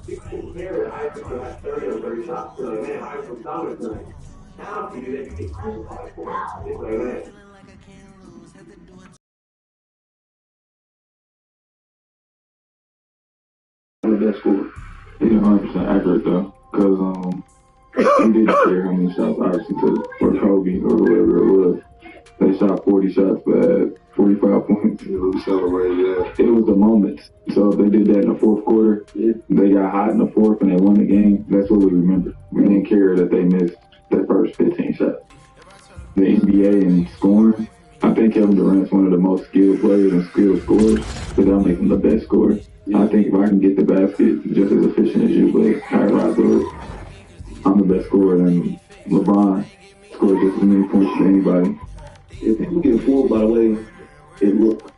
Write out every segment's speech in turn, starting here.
People compare that Iverson had 30 or 30 shots. So, man, Iverson's dominant tonight. Now, if you do that, you get crucified for it. It's like, man. The best score. He's 100% accurate though, because he didn't care how many shots Iverson took, or Kobe, or whoever it was. They shot 40 shots but had 45 points. It was celebrated, yeah. It was the moments. So if they did that in the fourth quarter, they got hot in the fourth and they won the game, that's what we remember. We didn't care that they missed their first 15 shots. The NBA and scoring, I think Kevin Durant's one of the most skilled players and skilled scorers, but that'll make him the best scorer. I think if I can get the basket just as efficient as you, but how I do it, I'm the best scorer than LeBron. Scored just as many points as anybody. If people get fooled by the way it looked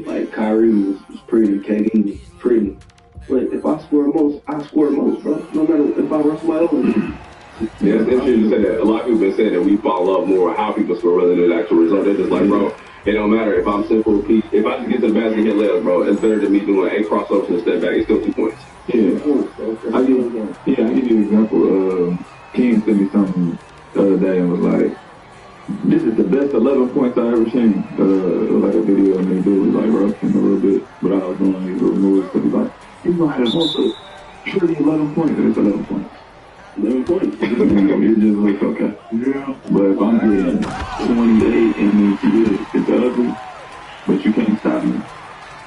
like Kyrie was pretty, KD was pretty. But if I score most, I score most, bro. No matter if I run somebody over. Yeah, it's interesting you say that. A lot of people have been saying that we follow up more how people score rather than the actual result. They're just like, bro, it don't matter if I'm simple, Pete. If I just get to the basket and hit layups, bro, it's better than me doing 8 crossovers and step back. It's still 2 points. Yeah. I give you an example. King sent me something the other day and was like, this is the best 11 points I ever seen. It was like a video and they dude was like roasting a little bit, but I was doing these little moves because he's like, he's gonna have surely 11 points, and it's 11 points. 11 points. It just looks okay. Yeah. But if I'm getting 28 and it's ugly, but you can't stop me,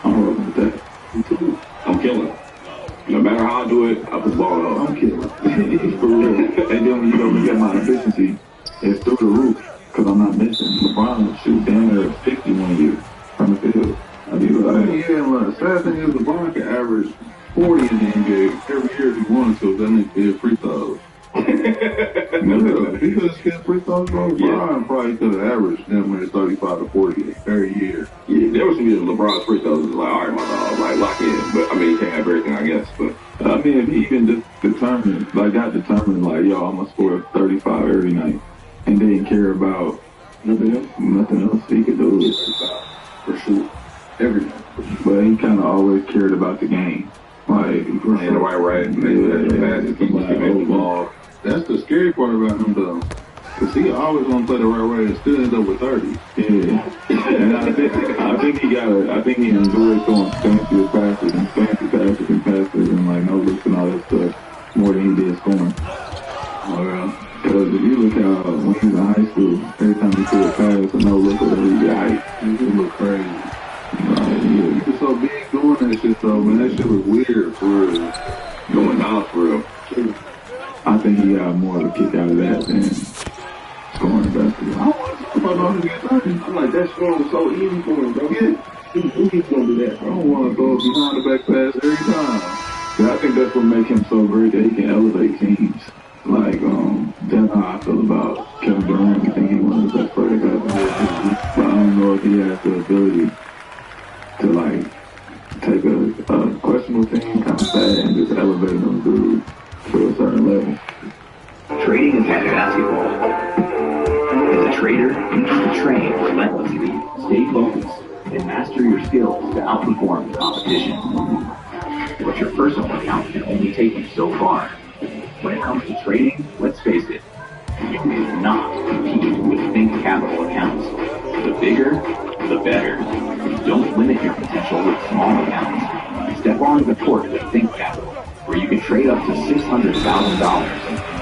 I'm rolling with that. I'm killing. No matter how I do it, I put the ball on. I'm killing. For real. And then when you go look at my efficiency, it's through the roof. Because I'm not missing. LeBron would shoot down there at 51 years from the field. I mean, the sad thing is LeBron can average 40 in the NBA every year if he wanted to. That means he hit free throws. If he could have hit free throws, bro, LeBron probably could have averaged them when it's 35 to 40 every year. Yeah, there was some years LeBron's free throws was like, all right, my dog, like lock in. But I mean, he can't have everything, I guess. But I mean, if he even just determined, like got determined, like, yo, I'm gonna score 35 every night. And didn't care about nothing else he could do it for sure. Everything. But he kind of always cared about the game. Like, in the right, the ball. That's the scary part about him, though. Because he always want to play the right way and still end up with 30. Yeah. And I think he enjoys throwing fancy passes and like no looks and all that stuff more than he did scoring. Oh, yeah. Because if you look how when he was in high school, every time he threw a pass or no look or whatever, he got hype. He look crazy. Yeah. He was so big doing that shit though, man. That shit was weird for real. Going down for real. I think he got more of a kick out of that than scoring basketball. I don't want to get 30. I'm like, that scoring was so easy for him, bro. He's gonna do that, I don't want to throw behind the back pass every time. Yeah, I think that's what makes him so great that he can elevate teams. Like, that's how I feel about Kevin Durant. I think he's one of the best players ever. But I don't know if he has the ability to, like, take a questionable team kind of bad and just elevate them to a certain level. Trading is like basketball. As a trader, you need to train relentlessly, stay focused, and master your skills to outperform the competition. But your personal account can only take you so far. When it comes to trading, let's face it, you cannot compete with Think Capital accounts. The bigger, the better. Don't limit your potential with small accounts. Step on the court with Think Capital, where you can trade up to $600,000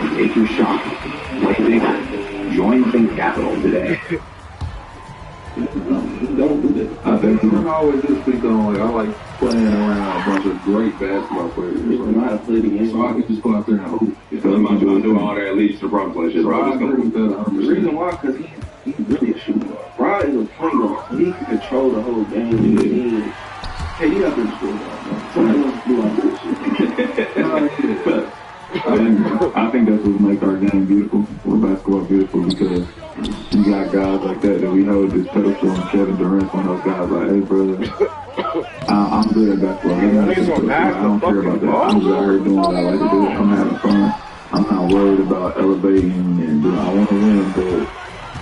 and take your shot. Play bigger. Join Think Capital today. Don't do that. I think I always just speak on, like, I like playing around a bunch of great basketball players. I know how to play the game. So I can just go out there and hoop. I'm not doing all that leads to LeBron playing shit. I agree with that 100%. The reason why, because he's really a shooter. Bron is a point guard, so he can control the whole game. Hey, you got to score, bro. Somebody wants to do all this shit. I think that's what makes our game beautiful, or basketball beautiful, because you got guys like that we hold this pedestal, and Kevin Durant's one of those guys like, hey, brother, I'm good at basketball. I don't care about that. I'm just out here doing what I like to do. I'm having fun. I'm not worried about elevating and doing. I want to win, but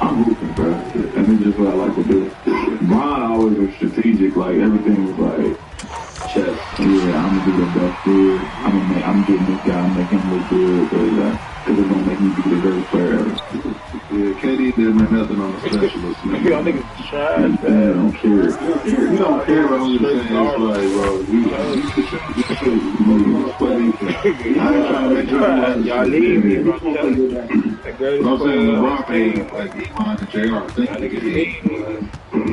I'm hooping, bro. And it's just what I like to do. Bron always was strategic. Like, everything was like, chess. Yeah, I'm gonna do the best good. I'm getting this guy, make him look good, because it's gonna make me be the greatest player ever. Yeah, KD didn't make nothing on the specialist, man. Y'all niggas trash, I don't care. You don't care about what you're saying. It's like, bro, you can shoot, you can shoot. You just play defense. I ain't trying to make sure y'all need me, bro. I'm telling you. The greatest I'm saying player on LeBron the team. ain't like Iman and JR. I think Y'all niggas need me.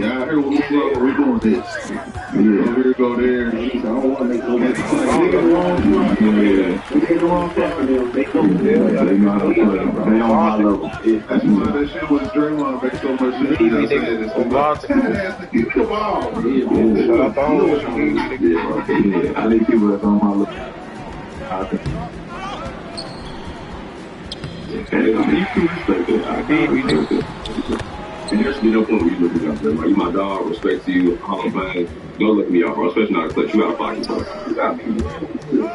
yeah, I heard what we're doing this. Yeah. Over here, go there. I don't want to make no They money. the wrong spot. Yeah. They take the wrong spot and they'll make no money. They know how to play. They on my level. That's why that shit with Draymond makes so much sense. You know what I'm saying? It's like, give me the ball. Shout out to home. Yeah, I need people that's on my level. I think. And you can respect it. I can respect it. And there should be no point when you look me up there. Like, you my dog, respect to you, Hall of Fame. Don't look me up, bro. Especially not because you got a pocket, bro. You got me.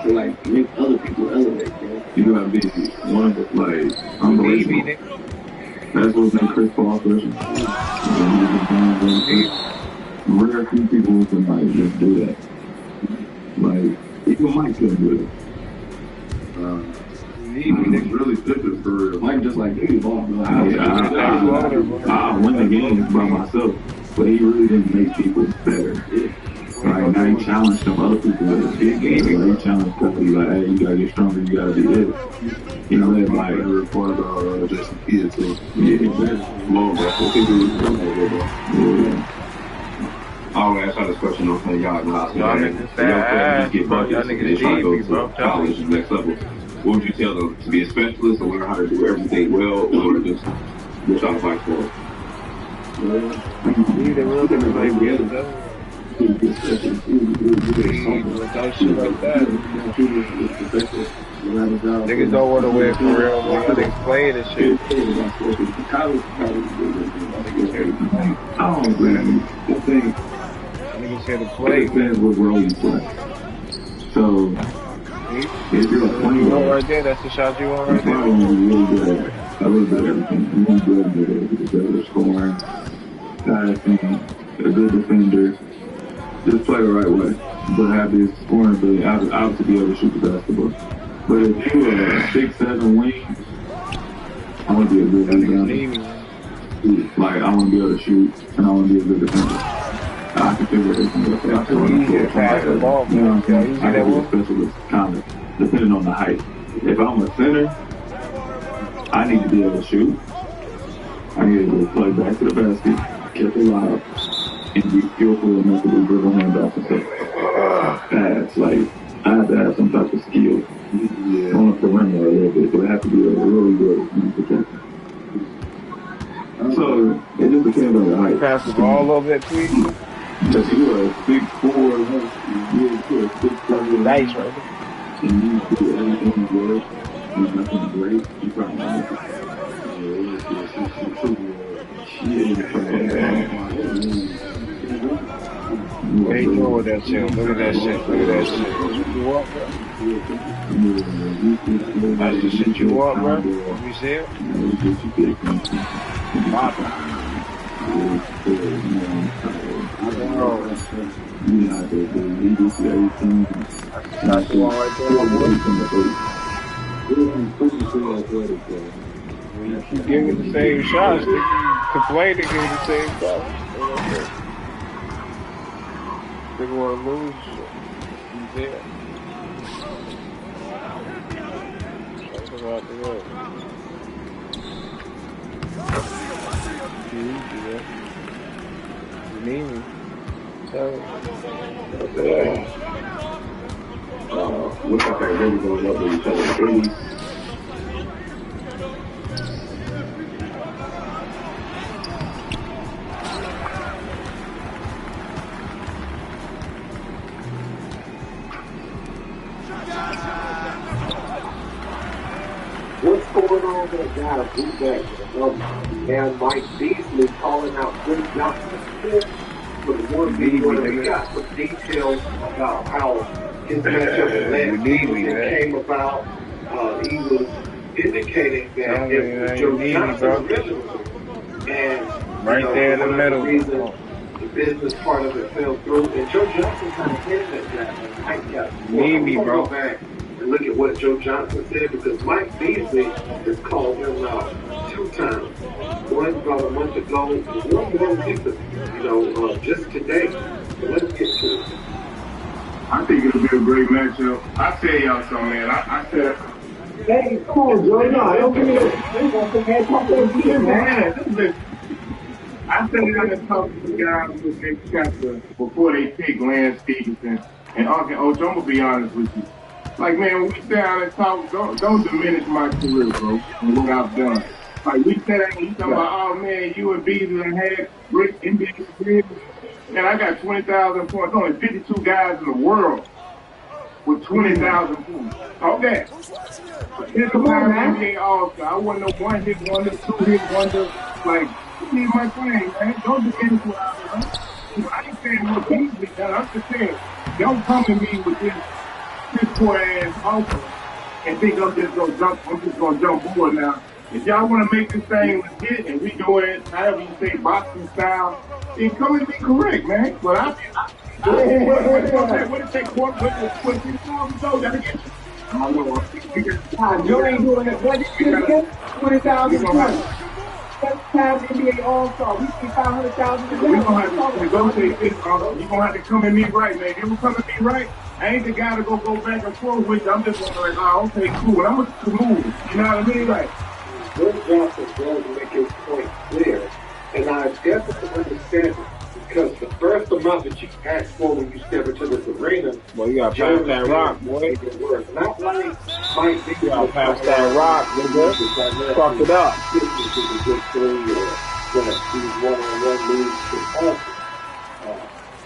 To like make other people elevate, man. You gotta be one of the, like, unbelievable. That's what makes Chris Paul special. Rare few people who can, like, just do that. Like, even Mike couldn't do it. It's really different for real. Mike just like, give me the ball, bro. I win the games by myself, but he really didn't make people better. Right now he challenged some other people with a big game. Like, he challenged Kobe, like, hey, you gotta get stronger, you gotta be it. He led like a report about just a kid too. Yeah, exactly. Long, bro. Yeah. I always ask y'all this question on y'all know how to Y'all niggas fat get buckets y'all and niggas they try to go deep, bro. to college and next level. What would you tell them? To be a specialist or learn how to do everything well, or just what y'all fight for? Leave the real niggas like we other though. Without shit like that. Niggas don't want to win for real, man. Y'all niggas playing this shit. I don't blame you. The thing, Niggas here to it play. depends what role you play. So, if you're a You point want guard, right there? That's the shot you want you're right there? probably gonna be really good at a little bit of everything. You want to be able to get better scoring, passing, a good defender. Just play the right way. But have this scoring ability, obviously be able to shoot the basketball. But if you're a 6'7" wing, I want to be a good rebounder. Like, I want to be able to shoot, and I want to be a good defender. I can figure everything else out. It's too easy to pass the ball, You know what I'm saying? man. I can be a specialist, kind of, depending on the height. If I'm a center, I need to be able to shoot. I need to be able to play back to the basket, catch a lob, and be skillful enough to do dribble handoff and stuff. Pass, like, I have to have some type of skill on the perimeter a little bit, but I have to be a really good protector. So, it just depends on the height. Pass the ball a little bit, please. Because you are a 6'4", you're a 6'7", Nice, right? and you do everything good, you're nothing great, you probably not. What he doing with that shit? Look at that shit. Look at that shit. You want, bro? That's the shit you want, bro? You see it? Pop it. That's the one right there. When you keep giving the same shots, they complain to give the same shots. They want to lose. He's there. That's about the way. You need me. Looks like they're really going up with each other. What's going on with a guy who back now Mike Beasley calling out Chris Johnson for the one video where we got some details about how his matchup with Lance came about. He was indicating that it was Joe Johnson originally. And right there in the middle. the business part of it fell through. And Joe Johnson kind of hinted at that. And Mike got Maybe, I'm bro. go back and look at what Joe Johnson said because Mike Beasley has called him out 2 times. One about a month ago, and one more recently, just today. So let's get to it. I think it'll be a great matchup. I tell y'all something, man. I said, Hey, come on, Joe. No, don't give me that. man, I said I had to talk to the guys with next chapter before they pick Lance Stevenson and Uncle Ocho. I'm gonna be honest with you. Like, man, when we sit down and talk, don't diminish my career, bro, and what I've done. Like, we sat down and you talking about, oh man, you and Beasley had great NBA careers. Man, I got 20,000 points. Only 52 guys in the world with 20,000 points. Okay. Here's the time NBA All-Star. I wasn't no one hit wonder, 2 hit wonder. Like, you need my claim, man. Don't diminish what I've done. I ain't saying what Beasley done. I'm just saying, don't come to me with this poor ass offer and think I'm just gonna jump board now. If y'all want to make this thing legit and we do it however you say boxing style, then come and be correct, man. But what it take? What $20,000 gotta get you? I don't know. Joe ain't doing it. What did you get? 20,000 points. 7-time NBA All-Star. We see 500,000. We're gonna have to negotiate this. You're gonna have to come at me right, man. If you come at me right, I ain't the guy to go back and forth with you. I'm just gonna be like, oh, okay, cool. I'm gonna move. You know what I mean? Like, Joe Johnson does make his point clear, and I definitely understand it because the first amount that you ask for when you step into this arena, Boy, you gotta pass that rock, boy. Not like Mike Beasley. You gotta pass that rock, nigga. Fuck it up.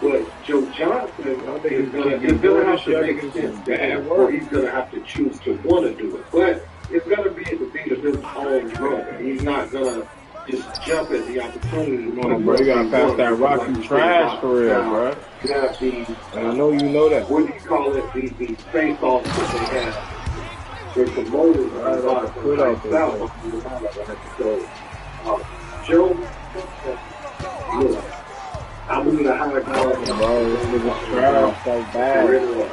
But Joe Johnson is gonna have to make sense bad, or he's gonna have to choose to want to do it. But it's gonna be at the beat of his own drum. He's not gonna just jump at the opportunity. Come on, bro. You gotta pass that rock. You trash for real, bro. You have and I know you know that. What do you call it? These face-offs that they have. They're promoted by the So, Joe, look, I'm going to hire guard.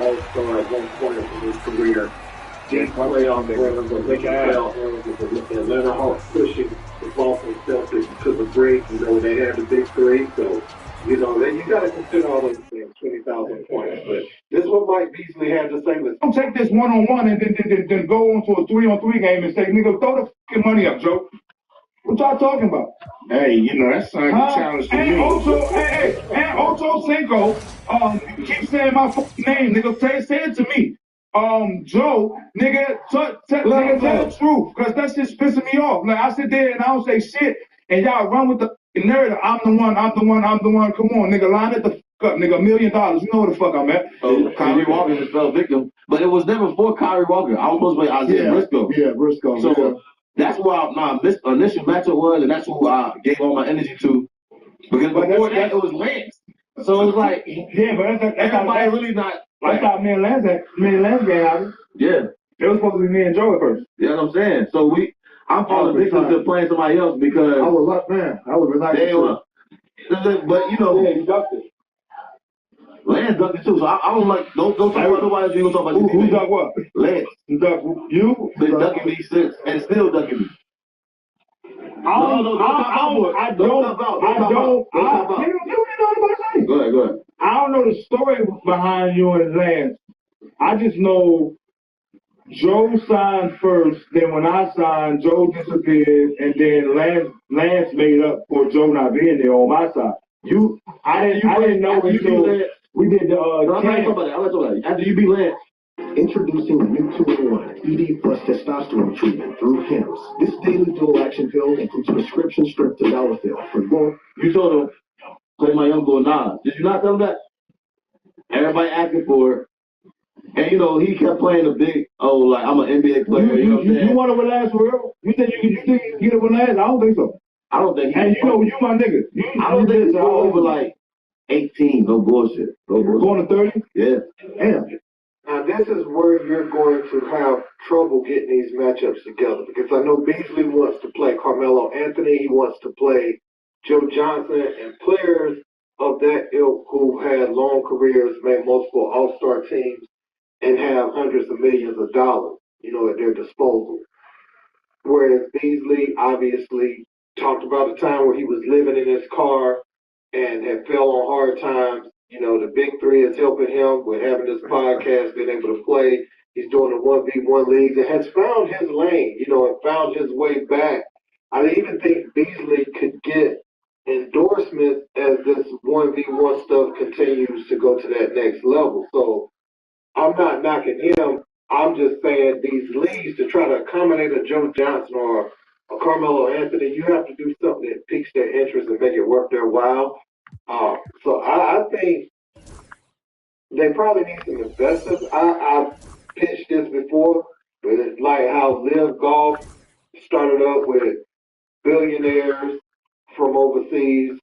All-star at one point in his career. Deep playoff runs, the Atlanta Hawks pushing the Boston Celtics to the break. They had the big three. So, you got to consider all those things, 20,000 points. But this is what Mike Beasley had to say. Don't take this one-on-one and then go on to a 3-on-3 game and say, nigga, throw the fucking money up, Joe. What y'all talking about? Hey, that's like a challenge to me. And Ocho Cinco, keep saying my fucking name, nigga. Say it to me. Joe, nigga, tell the truth, because that shit's pissing me off. Like, I sit there and I don't say shit, and y'all run with the narrative. I'm the one. Come on, nigga, line it the fuck up, nigga. $1 million. You know where the fuck I'm at. Kyrie Walker just fell victim. But it was never for Kyrie Walker. I was supposed to play Isaiah Briscoe. Yeah, Briscoe. So that's why my initial matchup was, and that's who I gave all my energy to. Because before that, it was Lance. So it was like, yeah, but that's everybody really not. Like, that's how me and Lance game out. Yeah. It was supposed to be me and Joe at first. You know what I'm saying? So I'm falling victim to playing somebody else because I was up, man. I was relaxed. But yeah, you ducked it. Lance ducked it too. So I was like, don't talk about nobody else. You don't talk about who ducked what? Lance. Who ducked you? Been ducking me since and still ducking me. Go ahead. I don't know the story behind you and Lance. I just know Joe signed first, then when I signed, Joe disappeared, and then Lance made up for Joe not being there on my side. I didn't know until we did the I'll tell you about it. After you beat Lance. Introducing the new 2-in-1 ED plus testosterone treatment through HIMS. This daily dual action pill includes prescription strength tadalafil for more. You told him, play my young boy Nas. Did you not tell him that? Everybody asking for it. And he kept playing the big, I'm an NBA player. You want to win last for real? You think you can get it with last? I don't think so. I don't think you my nigga. I don't think it's over like 18. No bullshit. Going to 30? Yeah. Damn. Now, this is where you're going to have trouble getting these matchups together because I know Beasley wants to play Carmelo Anthony. He wants to play Joe Johnson and players of that ilk who had long careers, made multiple All-Star teams, and have hundreds of millions of dollars, at their disposal. Whereas Beasley obviously talked about a time where he was living in his car and had fell on hard times. The big three is helping him with having this podcast, being able to play. He's doing the 1v1 leagues and has found his lane, and found his way back. I even think Beasley could get endorsements as this 1v1 stuff continues to go to that next level. So I'm not knocking him. I'm just saying these leagues to try to accommodate a Joe Johnson or a Carmelo Anthony, you have to do something that piques their interest and make it worth their while. So I think they probably need some investors. I've pitched this before, but it's like how Live Golf started up with billionaires from overseas,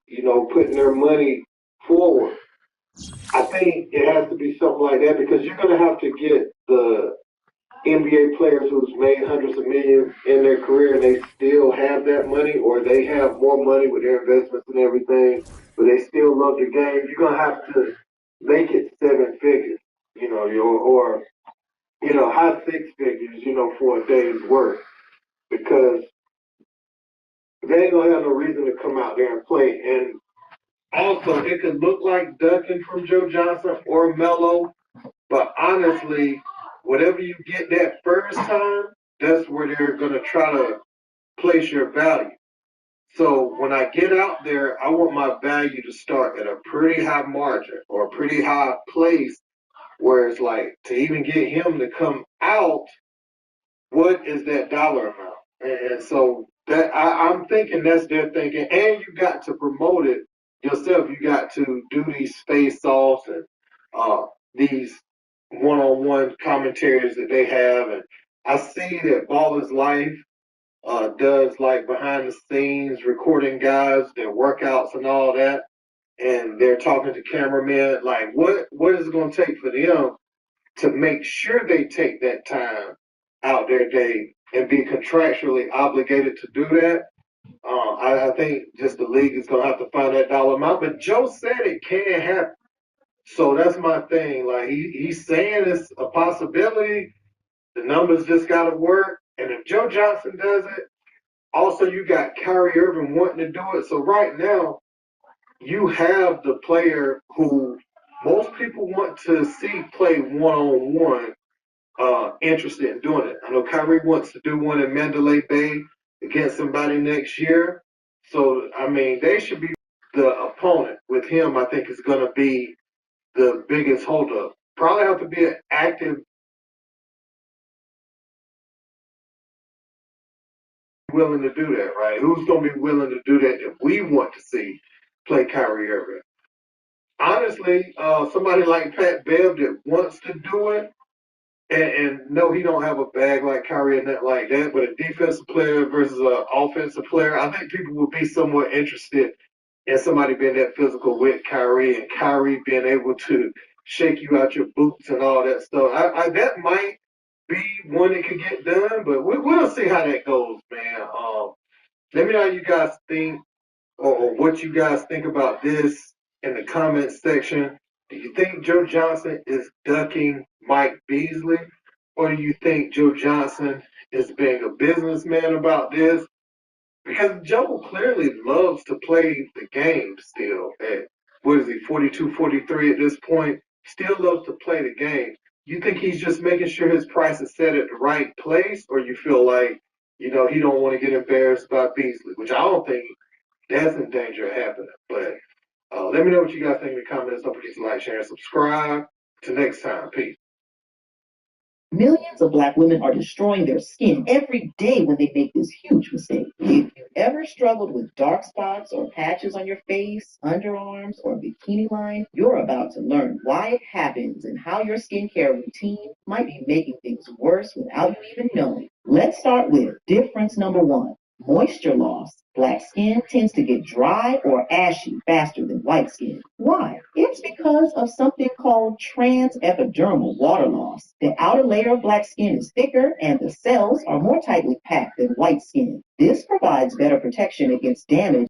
putting their money forward. I think it has to be something like that because you're going to have to get the NBA players who's made hundreds of millions in their career and they still have that money or they have more money with their investments and everything, but they still love the game. You're going to have to make it seven figures, or high six figures, for a day's work because they ain't going to have no reason to come out there and play. And also, it could look like ducking from Joe Johnson or Melo, but honestly, whatever you get that first time, that's where they're going to try to place your value. So when I get out there, I want my value to start at a pretty high margin or a pretty high place where it's like to even get him to come out, what is that dollar amount? And so that I'm thinking that's their thinking. And you got to promote it yourself. You got to do these face offs and these one-on-one commentaries that they have. And I see that Ball is Life does like behind the scenes recording guys, their workouts and all that. And they're talking to cameramen. Like, what is it going to take for them to make sure they take that time out their day and be contractually obligated to do that? I think just the league is going to have to find that dollar amount. But Joe said it can happen. So that's my thing. Like, he's saying it's a possibility. The numbers just got to work. And if Joe Johnson does it, also you got Kyrie Irving wanting to do it. So right now, you have the player who most people want to see play one-on-one interested in doing it. I know Kyrie wants to do one in Mandalay Bay against somebody next year. So, I mean, they should be the opponent. With him, I think is going to be the biggest holdup. Probably have to be an active, willing to do that, right? Who's going to be willing to do that if we want to see play Kyrie Irving? Honestly, somebody like Pat Bev that wants to do it, and no, he don't have a bag like Kyrie and that like that, but a defensive player versus an offensive player, I think people would be somewhat interested in somebody being that physical with Kyrie and Kyrie being able to shake you out your boots and all that stuff. That might be one that could get done, but we'll see how that goes, man. Let me know how you guys think or what you guys think about this in the comments section. Do you think Joe Johnson is ducking Mike Beasley? Or do you think Joe Johnson is being a businessman about this? Because Joe clearly loves to play the game still. At, what is he, 42, 43 at this point? Still loves to play the game. You think he's just making sure his price is set at the right place? Or you feel like, he don't want to get embarrassed by Beasley, which I don't think that's in danger of happening. But let me know what you guys think in the comments. Don't forget to like, share, and subscribe. Till next time. Peace. Millions of Black women are destroying their skin every day when they make this huge mistake. If you've ever struggled with dark spots or patches on your face, underarms, or bikini line, you're about to learn why it happens and how your skincare routine might be making things worse without you even knowing. Let's start with difference number one. Moisture loss. Black skin tends to get dry or ashy faster than white skin. Why? It's because of something called transepidermal water loss. The outer layer of black skin is thicker and the cells are more tightly packed than white skin. This provides better protection against damage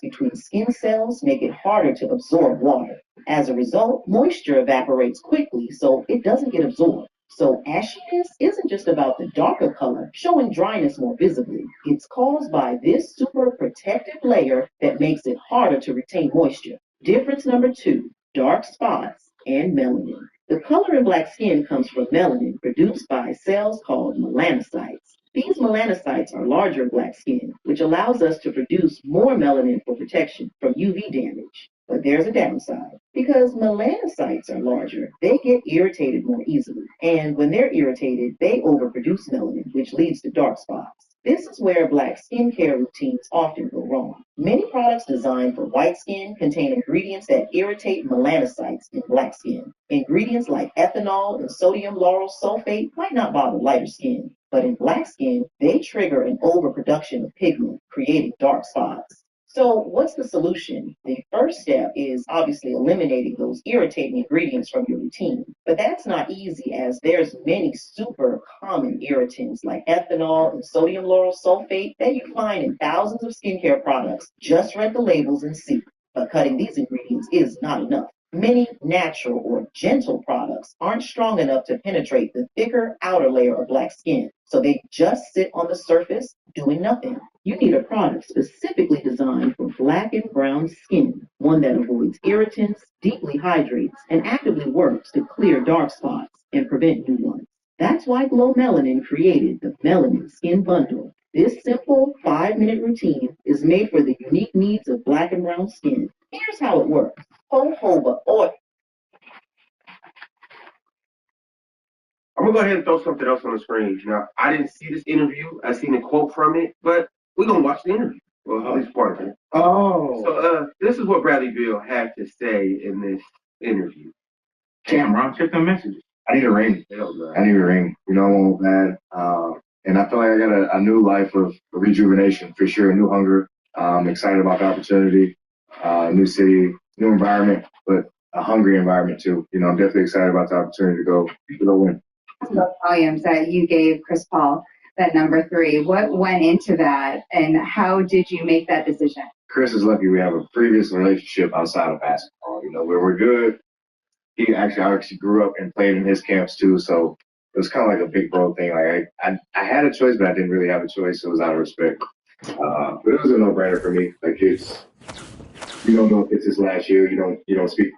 between skin cells make it harder to absorb water. As a result, moisture evaporates quickly so it doesn't get absorbed. So ashiness isn't just about the darker color showing dryness more visibly. It's caused by this super protective layer that makes it harder to retain moisture. Difference number 2, dark spots and melanin. The color in black skin comes from melanin produced by cells called melanocytes. These melanocytes are larger in black skin, which allows us to produce more melanin for protection from UV damage. But there's a downside. Because melanocytes are larger, they get irritated more easily. And when they're irritated, they overproduce melanin, which leads to dark spots. This is where black skincare routines often go wrong. Many products designed for white skin contain ingredients that irritate melanocytes in black skin. Ingredients like ethanol and sodium lauryl sulfate might not bother lighter skin, but in black skin, they trigger an overproduction of pigment, creating dark spots. So what's the solution? The first step is obviously eliminating those irritating ingredients from your routine. But that's not easy as there's many super common irritants like ethanol and sodium lauryl sulfate that you find in thousands of skincare products. Just read the labels and see. But cutting these ingredients is not enough. Many natural or gentle products aren't strong enough to penetrate the thicker outer layer of black skin, so they just sit on the surface doing nothing. You need a product specifically designed for black and brown skin, one that avoids irritants, deeply hydrates, and actively works to clear dark spots and prevent new ones. That's why Glow Melanin created the Melanin Skin Bundle. This simple 5-minute routine is made for the unique needs of black and brown skin. Here's how it works. Jojoba oil. I'm gonna go ahead and throw something else on the screen. Now, I didn't see this interview. I seen a quote from it, but we're gonna watch the interview. Well, at least part of it. Oh. So, this is what Bradley Beal had to say in this interview. Damn, Ron, check the messages. I need a ring. I need a ring. You know, I won't bad. And I feel like I got a new life of rejuvenation for sure, a new hunger. I'm excited about the opportunity, new city, new environment, but a hungry environment too. You know, I'm definitely excited about the opportunity to go win. Volumes that you gave Chris Paul, that number 3. What went into that, and how did you make that decision? Chris is lucky we have a previous relationship outside of basketball. You know, where we're good. I actually grew up and played in his camps too, so it was kind of like a big bro thing. Like I had a choice, but I didn't really have a choice. So it was out of respect. But it was a no-brainer for me. Like you don't know if it's his last year. You don't speak.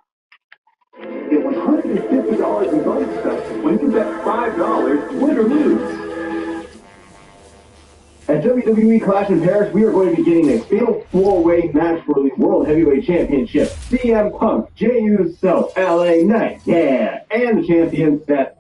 Get $150 in bonus stuff when you bet $5, win or lose. At WWE Clash in Paris, we are going to be getting a fatal 4-way match for the World Heavyweight Championship. CM Punk, Jey Uso, LA Knight, yeah, and the champion Seth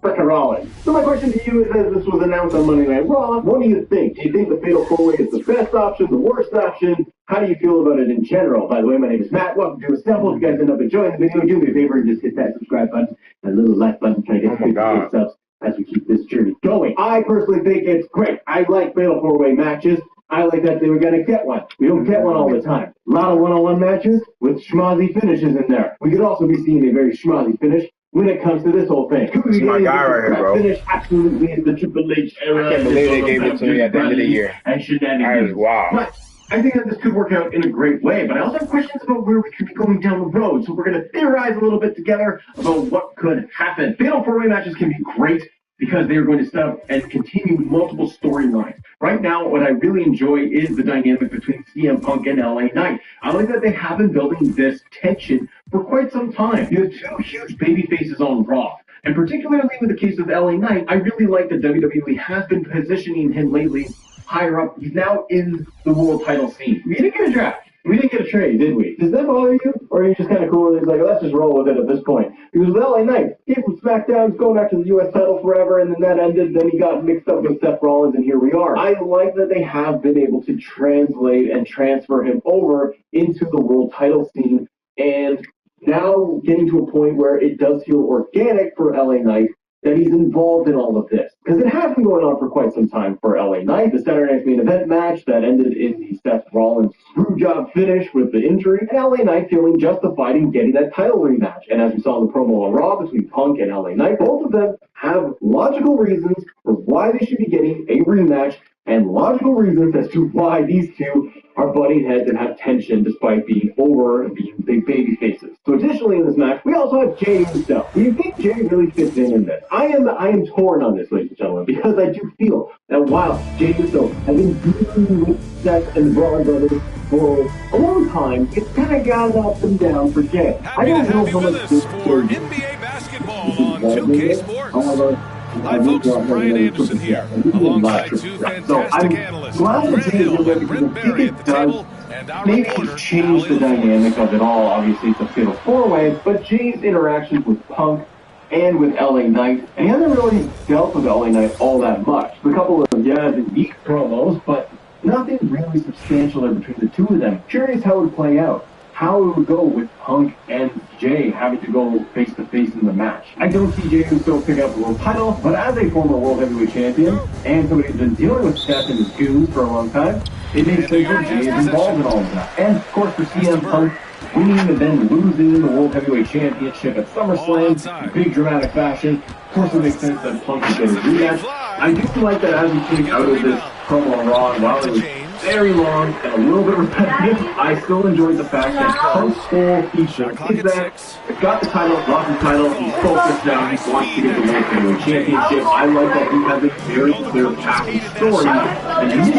frickin' Rollins. So my question to you is, as this was announced on Monday Night Raw, what do you think? Do you think the fatal 4-way is the best option, the worst option? How do you feel about it in general? By the way, my name is Matt. Welcome to Assemble. If you guys end up enjoying the video, do me a favor and just hit that subscribe button, that little like button, trying to get 50 subs as we keep this journey going. I personally think it's great. I like fatal 4-way matches. I like that they were going to get one. We don't get one all the time. A lot of one-on-one matches with schmozzy finishes in there. We could also be seeing a very schmozzy finish when it comes to this whole thing. This is my guy right here, bro. Finish absolutely is the Triple H era. I can't believe they gave it to me at the end of the year. And shenanigans. Wow. But I think that this could work out in a great way, but I also have questions about where we could be going down the road. So we're going to theorize a little bit together about what could happen. Fatal 4-way matches can be great because they are going to set up and continue multiple storylines. Right now, what I really enjoy is the dynamic between CM Punk and LA Knight. I like that they have been building this tension for quite some time. You have 2 huge baby faces on Raw. And particularly with the case of LA Knight, I really like that WWE has been positioning him lately higher up. He's now in the world title scene. We didn't get a draft. We didn't get a trade, did we? Does that bother you? Or are you just kind of cool and it's like, let's just roll with it at this point? Because with LA Knight, he from SmackDown, he's going after the U.S. title forever, and then that ended, then he got mixed up with Seth Rollins, and here we are. I like that they have been able to translate and transfer him over into the world title scene, and now getting to a point where it does feel organic for LA Knight that he's involved in all of this. Because it has been going on for quite some time for LA Knight. The Saturday Night's Main Event match that ended in the Seth Rollins screw job finish with the injury. And LA Knight feeling justified in getting that title rematch. And as we saw in the promo on Raw between Punk and LA Knight, both of them have logical reasons for why they should be getting a rematch and logical reasons as to why these two are butting heads and have tension despite being over and being big baby faces. So additionally in this match, we also have Jay himself. Do you think Jay really fits in this? I am torn on this, ladies and gentlemen, because I do feel that while Jay himself has been dealing with Seth and the Braun brothers for a long time, it's kind of gone up and down for Jay. I don't know how much this for NBA basketball on 2K Sports. Hi folks, Brian Anderson here, alongside two fantastic analysts, Brett Hill and Brett Berry at the table, and our maybe reporter, he's changed the dynamic of it all. Obviously, it's a fatal four-way, but Jay's interactions with Punk and with LA Knight, and he hasn't really dealt with LA Knight all that much. A couple of, the weak promos, but nothing really substantial there between the two of them. Curious how it would play out. How it would go with Punk and Jay having to go face-to-face in the match. I don't see Jay Uso pick up the world title, but as a former World Heavyweight Champion, and somebody who's been dealing with Seth and his goons for a long time, it makes sense that Jay is involved in all of that. And, of course, for CM Punk, winning and then losing the World Heavyweight Championship at SummerSlam in big dramatic fashion, of course it makes sense that Punk would get his rematch. I do like that as he came out of this promo on Raw, while it was very long and a little bit repetitive, I still enjoyed the fact that Punk's whole feature is that he's got the title, lost the title, he's focused now, he wants to get the World Heavyweight Championship. I like that he has a very clear path and story and mission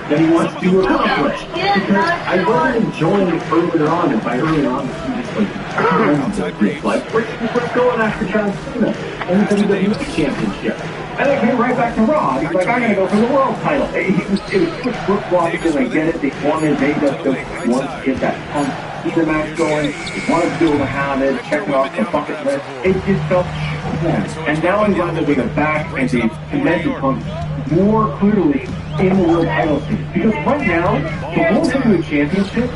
that he wants to accomplish. Because I wasn't enjoying it earlier on, and by earlier on, he just like Briscoe and after John Cena, and the WWE Championship. And then came right back to Raw. He's like, I'm going to go for the world title. It was quick flip-flop because I get it. They wanted to get that Punk either match going. They wanted to be able to have it, check it off the bucket list. It just felt shit. And now I'm glad that they got back and they connected Punk more clearly in the world title scene. Because right now, the World Heavyweight Championship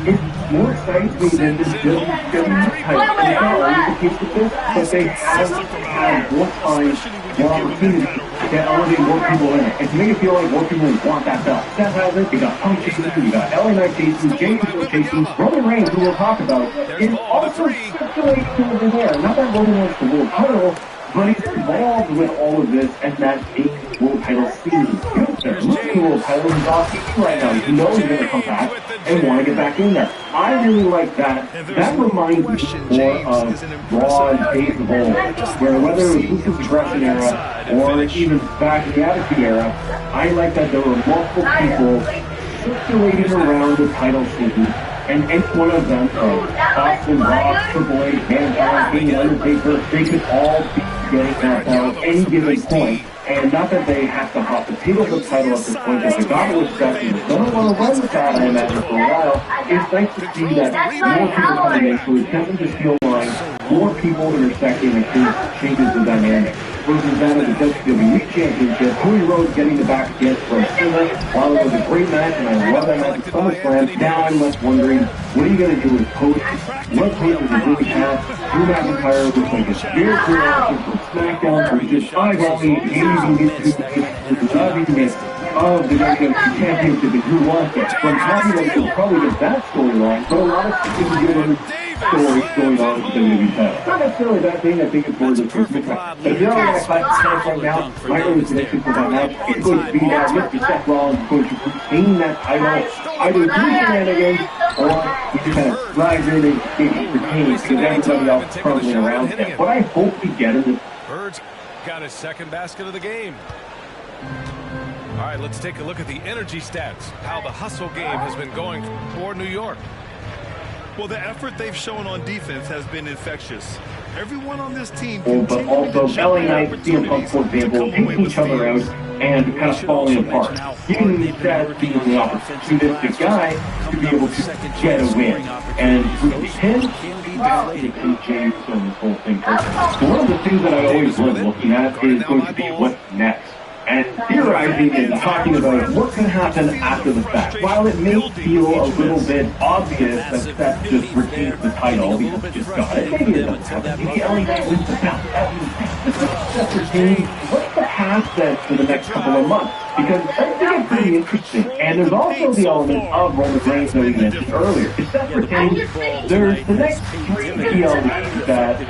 is more exciting to me than this WWE title. It's not always the case with this, but they have had more time, more opportunity to elevate more people in it. And to make it feel like more people want that belt. Seth has it, you got Punk chasing, you got LA Knight chasing, Jay Uso chasing, Roman Reigns, who we'll talk about, is also circulating over there. Not that Roman wants the world title, but he's involved with all of this and that main world title scene. Gunther, losing the world title is off TV right now. You know he's going to come back and want to get back in there. I really like that. That reminds me more of Raw and Days of old, where whether it was Lucha's Aggression era or even back in the Attitude era, I like that there were multiple people circulating around the title scene. And any one of them, Austin, Rock, Triple H, Mankind, King, Undertaker, they could all be getting that belt at any given point. And not that they have to hop the table for the title at this point, because they got it with Seth, and they don't want to run with that, I imagine, for a while. It's nice to see that more people coming in, so it doesn't just feel like more people intersecting and changes the dynamic. Versus that of the WWE Championship, Cody Rhodes getting the back against from Cena. While it was a great match, and I love that match at SummerSlam, now I'm left wondering, what are you going to do with Cody? What pace does he really have? Drew McIntyre looks like a spiritual option from SmackDown, who just eyeballing of the WWE Championship and who wants it. So I'm happy that we'll probably get that storyline, but a lot of people get other stories going on with the WWE title. Not necessarily that thing, I think it's more just for SmackDown. But if you're only going to class the match right now, my early prediction for that match is going to be that Mr. Seth Rollins is going to retain that title either through shenanigans or he just kind of rides in and retains because everybody else is probably around him. What I hope we get in this. Bird's got his second basket of the game. All right, let's take a look at the energy stats, how the hustle game has been going for New York. Well, the effort they've shown on defense has been infectious. Everyone on this team but also LA Knight, CM Punk, for example, taking each other out and kind of falling apart. Giving Seth being the opportunistic guy to be able to get a win. And with the pin, James and this whole thing. So one of the things that I always love looking at is going to be what's next. And theorizing and talking about what can happen after the fact. While it may feel a little bit obvious that Seth just retains the title because he just got it, maybe it doesn't happen. Maybe LA Knight wins the belt. Seth retains. What's the path then for the next couple of months? Because I think it's pretty interesting. And there's also the element of Roman Reigns that we mentioned earlier. If Seth retains, there's the next three key elements that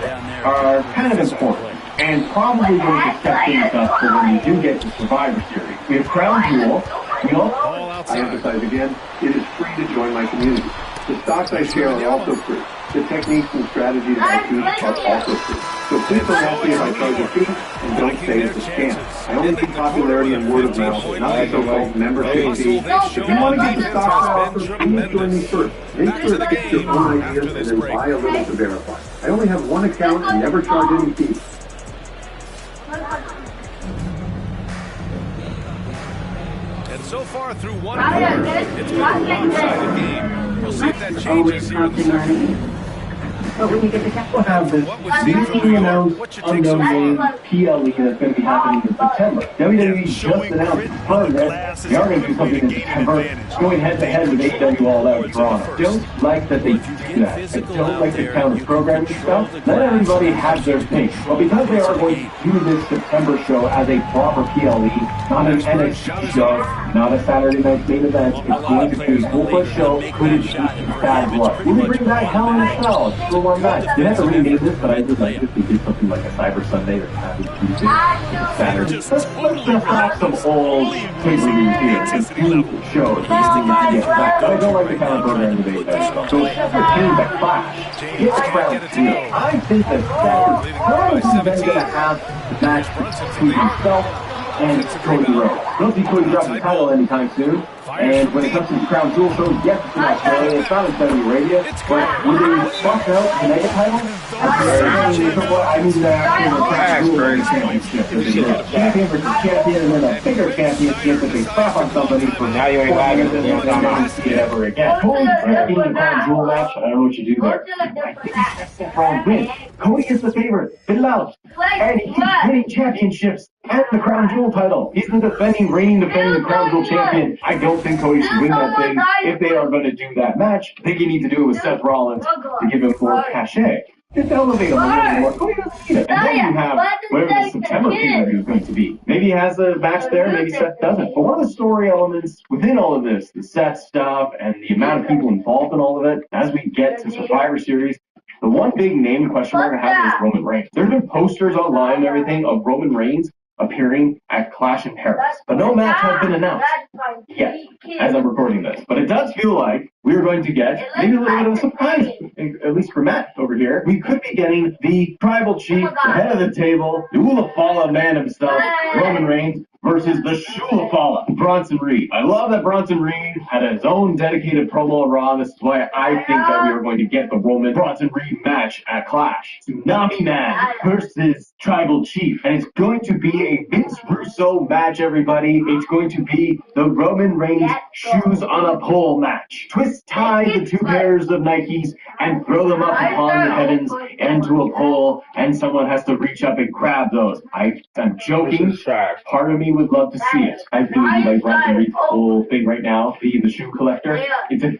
are kind of important. and probably going to set things up for when we do get to Survivor Series. We have Crown Jewel. I emphasize again, it is free to join my community. The stocks I share are also free. The techniques and strategies I teach are also free. So please don't ask me if I charge a fee, and don't say it's a scam. I only need popularity and word of mouth, not the so-called membership fee. If you want to get the stocks I offer, please join me first. Make sure to get your own ideas and then buy a little to verify. I only have one account and never charge any fees. And so far through one quarter, it's been a one-sided game. We'll see if that changes here in the second. But when you get the we'll have this newly announced unknown name PLE that's going to be happening in September. WWE just announced confirmed that they are going to do something in September, going head-to-head with AEW All Out Toronto. Don't like that they do that. I don't like the counter programming stuff. Let everybody have their thing. But because they are going to do this September show as a proper PLE, not an NXT show, not a Saturday night main event, it's going to be a full-fledged show. Could it be bad blood? Will we bring back Hell in a Cell for one night? They have to rename this, but I would like if we did something like a Cyber Sunday or Happy Tuesday, Saturday. Let's just have some old pay-per-views here. Some new shows. I don't like the kind of program debate that. So let's retain the Clash. Get the crowd here. I think that that is probably then going to have the match between himself and Cody Rhodes. Don't see Cody drop the title anytime soon. And when it comes to the Crown Jewel show, yes, it's in Australia, it's not in Saudi Arabia, but would they swap out the mega title? I mean, the Crown Jewel championship. Champion versus champion, and then a bigger championship that they slap on somebody for now you ain't lagging, then you'll not see it ever again. Cody's in the Crown Jewel match, I don't know what you do there. I think he's Seth Rollins win. Cody is the favorite, beloved, and he's winning championships and the Crown Jewel title. He's the reigning defending Crown Jewel champion. I don't think Cody should win that thing. If they are going to do that match, I think you need to do it with Seth Rollins to give him more cachet. Just elevate him a little more. Cody doesn't need it. And then you have whatever the September pay-per-view is going to be. Maybe he has a match there, maybe Seth doesn't. But one of the story elements within all of this, the Seth stuff and the amount of people involved in all of it, as we get to Survivor Series, the one big name question mark I have is Roman Reigns. There's been posters online and everything of Roman Reigns appearing at Clash in Paris. But no match has been announced yet, as I'm recording this. But it does feel like we're going to get maybe a little bit of a surprise, at least for Matt over here. We could be getting the tribal chief, the head of the table, the Ulafala man himself, Roman Reigns, versus the Shulafala, Bronson Reed. I love that Bronson Reed had his own dedicated promo on Raw. This is why I think that we are going to get the Roman Bronson Reed match at Clash. Tsunami Man versus Tribal Chief. And it's going to be a Vince Russo match, everybody. It's going to be the Roman Reigns shoes on a pole match. Twist tie the two pairs of Nikes and throw them up upon the heavens into a pole, and someone has to reach up and grab those. I'm joking. Part of me would love to see it. I really like Bronson Reed's whole thing right now, being the shoe collector. It's a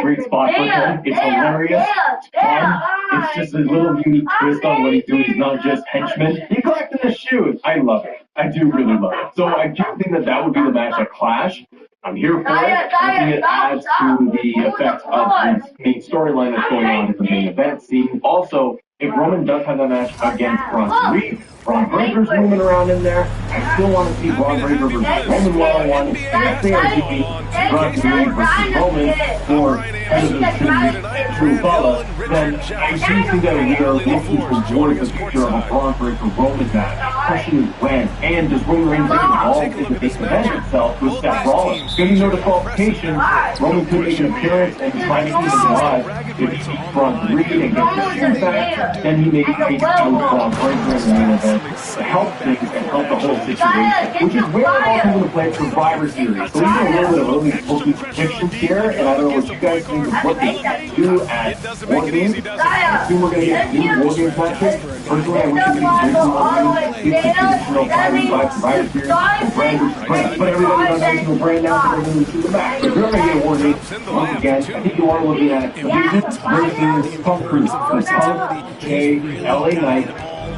great spot for him. It's hilarious. It's fun. It's just a little unique twist on what he's doing. He's not just henchman. He's collecting the shoes. I love it. I do really love it. So I do think that would be the match at Clash. I'm here for it. I think it adds to the effect of the main storyline that's going on in the main event scene. Also, if Roman does have that match against Bronson Reed, Braun Breaker's moving around in there. I still want to see Braun Breaker versus Roman one-on-one. If they are doing Bronson Reed versus Roman for head of the True Follow, then I do think that we are looking towards the future of a Braun Breaker Roman match. The question is when, and does Roman Reigns get involved in the big event itself with Seth Rollins? Getting no disqualification, Roman could make an appearance and try to keep him alive. If he beats Bronson Reed and gets the shoes back, then he may take out Braun Breaker in the main event to help things and help the whole situation, which is where I'm also going to play Survivor Series. So we get a little bit of early booking predictions here, and I don't know what you guys think of what they do at War Games. I assume we're going to get new War Games matches. Personally, I wish it could be Jason War Games, get the traditional 5v5 Survivor Series, and brand versus brand. But everybody's on traditional brand now, so they're going to shoot the back. So if you're going to get a War Games, once again, I think you are looking at Acctivated versus Punk Crew. So Punk, Jay, LA Knight,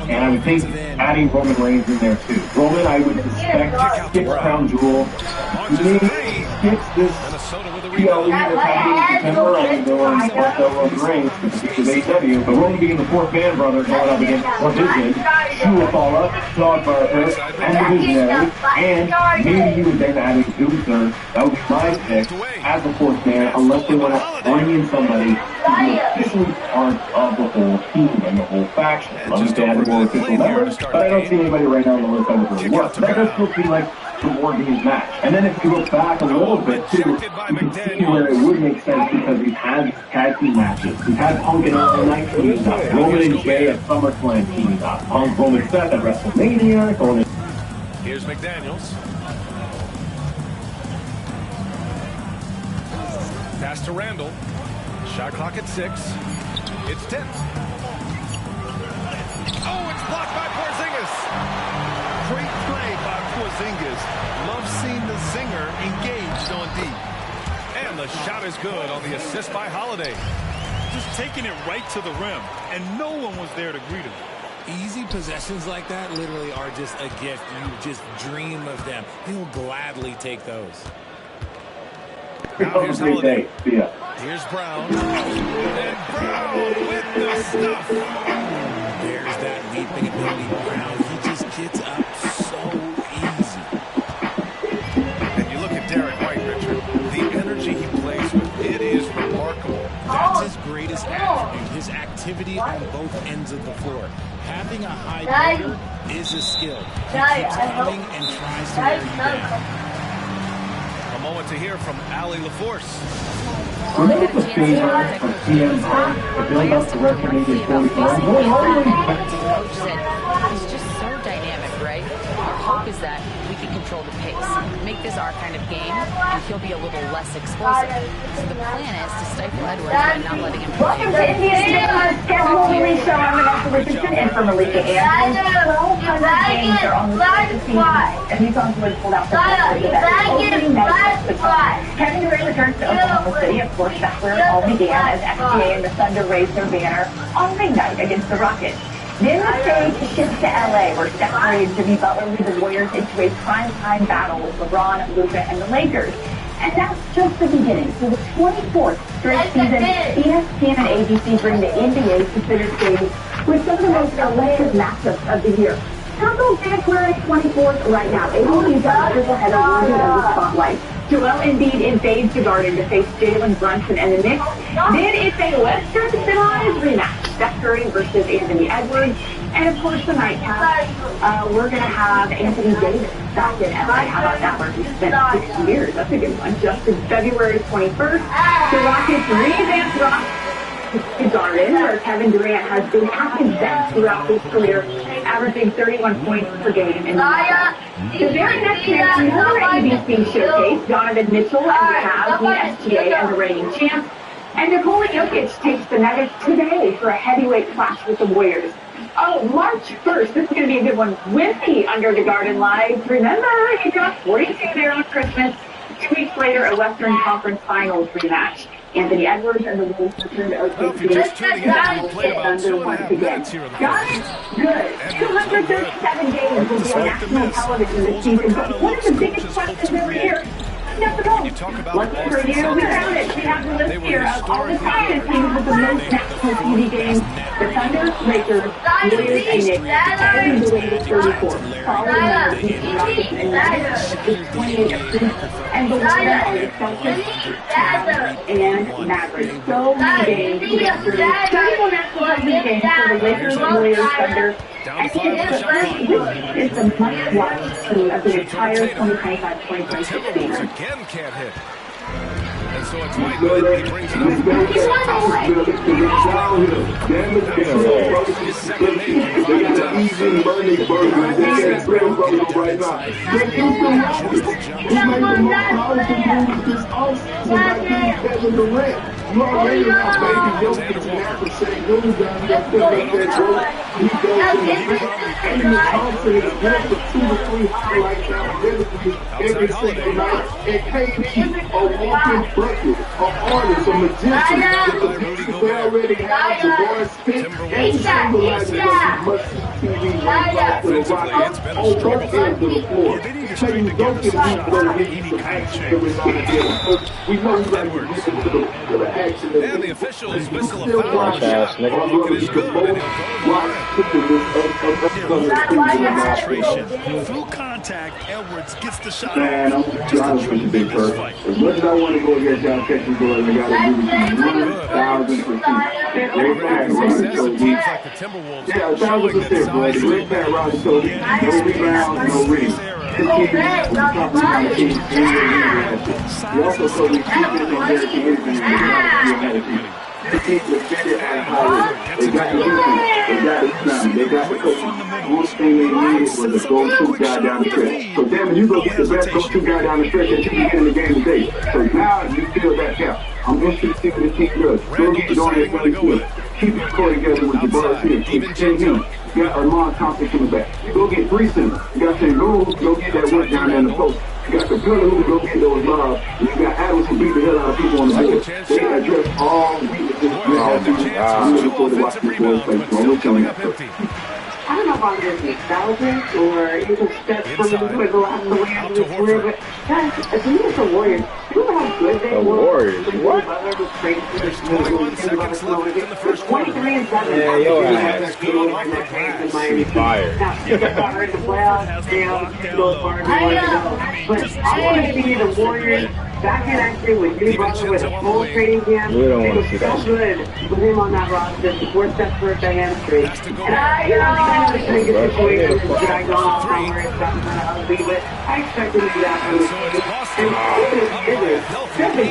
and I would think adding Roman Reigns in there too. Roman, I would suspect, skips Crown Jewel. Maybe skips this PLE that's happening in September, and doing what's over on the rings with AW. But we're only being the fourth band brother going up against what this is. Shu will fall up, Dog Burger, and the Visionary, and maybe you would then add a Doozer. That would be my pick as the fourth band, unless they want to bring in somebody who is officially part of the whole team and the whole faction. Love to add more official members, but I don't see anybody right now on the list that would really work. That does still seem like the War Games match. And then if you look back a little bit too, you can see where it would make sense because we've had tag team matches. We've had Punk and LA Knight teaming up, Roman and Jay at SummerSlam teaming up, Punk, Roman, Seth at WrestleMania, going in. Here's McDaniels. Pass to Randall. Shot clock at 6. It's 10. Oh, it's blocked by Porzingis. Great play by Porzingis. Love seeing the zinger engaged on D. And the shot is good on the assist by Holiday. Just taking it right to the rim, and no one was there to greet him. Easy possessions like that literally are just a gift. You just dream of them. He'll gladly take those. Now here's Holiday. Yeah. Here's Brown. And Brown with the stuff. There's that leaping ability. Brown, he just gets up so easy. And you look at Derek White, Richard. The energy he plays with, it is remarkable. That's his greatest attribute, his activity on both ends of the floor. Having a high player is a skill. He keeps coming and tries to wear you down. A moment to hear from Allie LaForce. Remember the favor of CM Punk to build up the WrestleMania 44? He's just so dynamic, right? Our hope is that we can control the pace, make this our kind of game, and he'll be a little less explosive. So the plan is to stifle Edwards by not letting him Welcome to NBA2k25 schedule release show. I'm Vanessa Richardson in for Malika Andrews. 1,200 games are on the season, and these songs were pulled out from the opening night of the time. Kevin Durant returns to Oklahoma City. Of course, that's where it all began as FTA and the Thunder raised their banner on ring night against the Rockets. Then the stage shifts to LA, where Steph Curry and Jimmy Butler lead the Warriors into a primetime battle with LeBron, Luka, and the Lakers. And that's just the beginning. For the 24th straight season, ESPN and ABC bring the NBA to center stage with some of the most electric matchups of the year. Until January 24th right now, ABC's got a triple header worthy of the spotlight. Joel Embiid invades the Garden to face Jalen Brunson and the Knicks. Then it's a Western civilized rematch. Steph Curry versus Anthony Edwards. And of course the nightcap. We're going to have Anthony Davis back in LA. How about that? Where he spent 6 years. That's a good one. Just in February 21st, the Rockets revamped the Garden, where Kevin Durant has been at his best throughout his career, averaging 31 points per game. And the very next year, another ABC showcase, Donovan Mitchell and the Cavs meet SGA and the reigning champs. And Nikola Jokic takes the Nuggets today for a heavyweight clash with the Warriors. Oh, March 1st, this is going to be a good one. Wimpy under the Garden Lights. Remember, he dropped 42 there on Christmas. 2 weeks later, a Western Conference Finals rematch. Anthony Edwards and the Wolves return to OKC. Let's get under once again. Got it? Good. 237 games will be on national television this season, but one of the biggest questions every year, never know. Lucky for you, we found it. We have the list here of all the Science teams with the most national TV games. The Thunder, Lakers, Warriors, and Knicks. Every the latest 34. Following them, the Houston Rockets and Nuggets with 28 apiece. And the winner are the Celtics, Cavs, and Mavericks. So many games to get through. 34 national television games for the Lakers, Warriors, Thunder, and Knicks. This is the must-watch team of the entire 2025-2026 season. Again can't hit. And so it's White, he brings it up. His second easy money burger right now. Kevin Durant. You already know, baby, Jokic and after St. Louis down there putting up that goal. He goes to the rim, and he Thompson is good for 2 to 3 highlights out every single night. And KD, a walking bucket, an artist, a magician, with the pieces they already have, Jabbar Smith, every single night they must see TV right now to the Rockets on both ends of the floor. trying to give us a shot for any kind of change. And the officials whistle a foul on the shot. Look at his good, and he'll go to the line. Concentration. Through contact, Edwards gets the shot Man, I'm off. just honest with you, Big Perk. As much as I want to go against y'all Texas boys, I got to do this 1,000%. Great Pat Riley told me. Yeah, 1,000%, bro. The great Pat Riley told me. No rebounds, no rings. This team was the top kind of team. He also told me keep it on there to anything. The team defended at a high rate. They got the defense. They got the rebound. They got the coaching. One thing they needed was a go-to guy down the stretch. So damn it, you go get the best go-to guy down the stretch that you can get in the game today. So now you fill that gap. I'm interested to see what the team does. Go get Dorian Finney-Smith. Keep your core together with Jabari Smith. Extend him. You got Armand Thompson coming back. Go get 3 centers. You got Sengun, go get that work down there in the post. You got Capella who can go get those lobs. And you got Adams who beat the hell out of people on the board. They address all weaknesses. I'm looking forward to watching this boys play. So I'm telling you. I don't know if I'm just nostalgic or even steps from the last the way of this career, but guys, to me it's the Warriors. You know how good they were? The Warriors? What? 21 seconds left in the first quarter. 23-7. Yeah, yo, Fire. Now, if they're not in the playoffs, but I want to see the Warriors back in action with Jimmy Butler with a full training camp. We don't want to see that. So good with him on that roster. Support that for Diana Street. And I know the biggest situation is dragged on where it's gotten kind of ugly, but I expect him to do that. And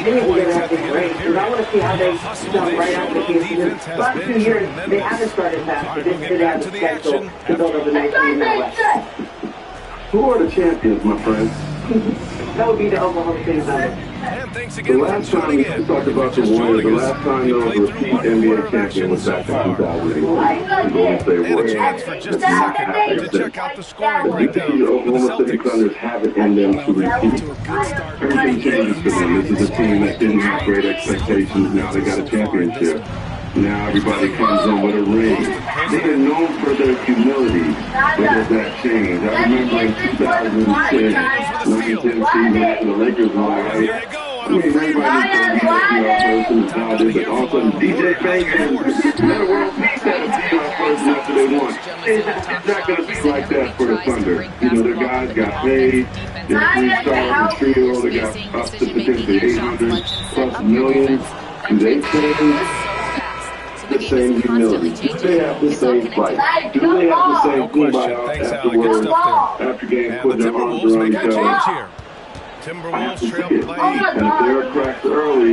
Jimmy will get out the break, because I want to see how they jump right out the gate. The last 2 years, they haven't started fast. They just didn't have the schedule to build up a nice team in the West. Who are the champions, my friend? That would be the Oklahoma City Thunder. And thanks The again. last time we talked about the Warriors, the last time there was a repeat NBA champion was back in 2008. The Golden State Warriors. For just a second to check out the scoring breakdown. The Oklahoma City Thunders have it in them to repeat. Everything changes for them. This is a team that didn't have great expectations. Now they got a championship. Now everybody comes in with a ring. They are known for their humility, but does that change? I remember in 2010, number 10 season after the Lakers won, right? I mean, everybody was going to be person and all this, but all of a sudden, DJ Baker and the world beat that person after they won. It's not going to be like that for the Thunder. You know, the guys got paid. They're 3-star trio. They got up to potentially 800 plus million. They changed. The same humility. Do they have the same fight? Do they have the same kumbaya afterwards? After games, put their arms around each other? Timberwolves trail play. And if they're cracked early,